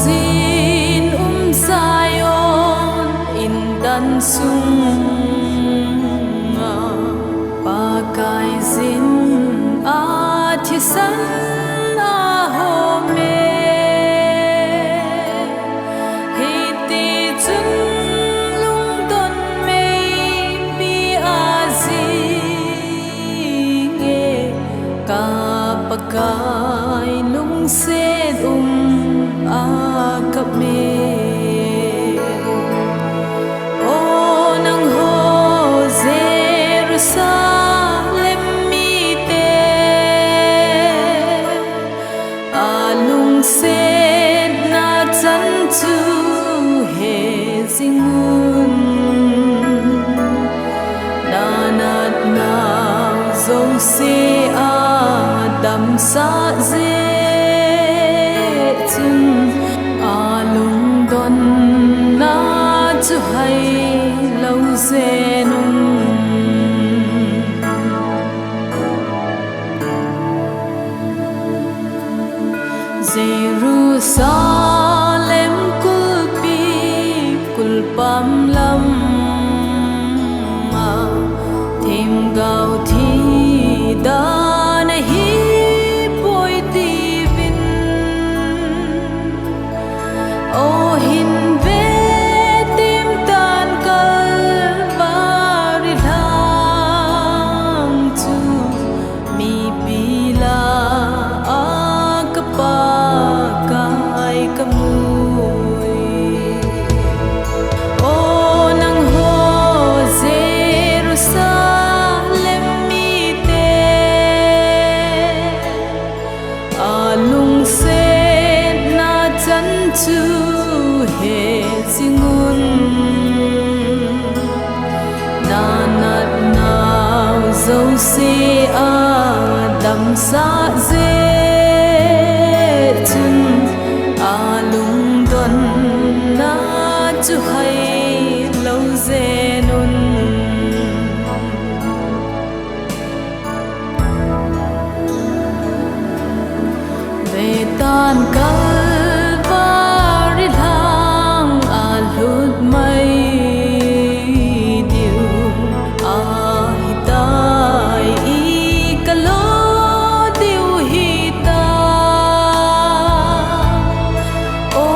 zin Zion in dan sunga pakai zin atisan ahome hiti chun lung don mei bi azinge ka pakai lung set akap me o nang ho Jerusalem mi te alung set na chan chu he zingun nanat na zo se adam sa alung don na chu hai lo zenung Jerusalem kulpi kulpam lam ma thêm gao thi da nahi poi ti vin o hin ve tim tan kal bari lang chu mi pila akapa kai kamui o nang ho Jerusalem mi te alung set na chan chu he zingun nanat nau zo se adam sa ze chun alung don na chu hai lo zenun ve tan Calvary lang alut mai diu ai tai i kalo diu hita o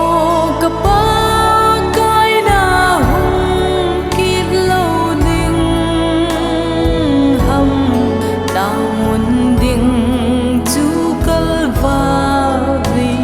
kapakai na hung kit lo ding ham damun ding chu Calvary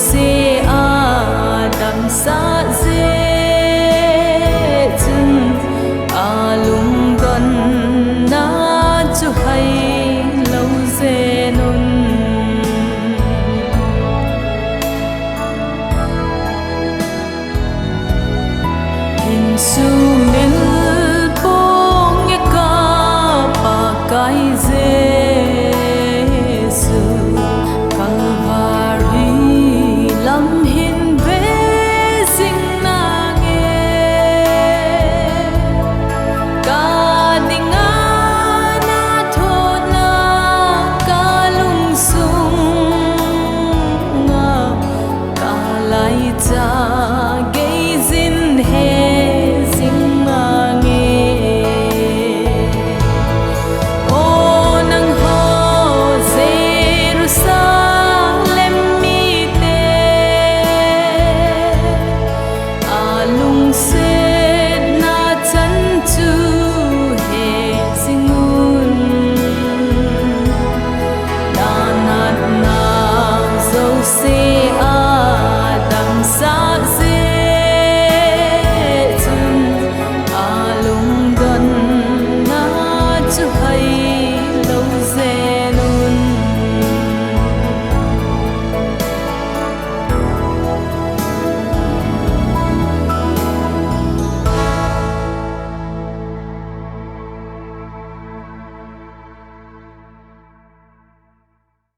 se adam sa ze chun alung don na chu hai lo zenun hin su mel pong ye ka pa kai Jesu Calvary lam hin ve sing na nge ka dinga na tho na ka lung sung nga ka lai cha ge zin he sing na nge o nang ho Jerusalem mi te alung set na chan chu he zingun nanat na zo se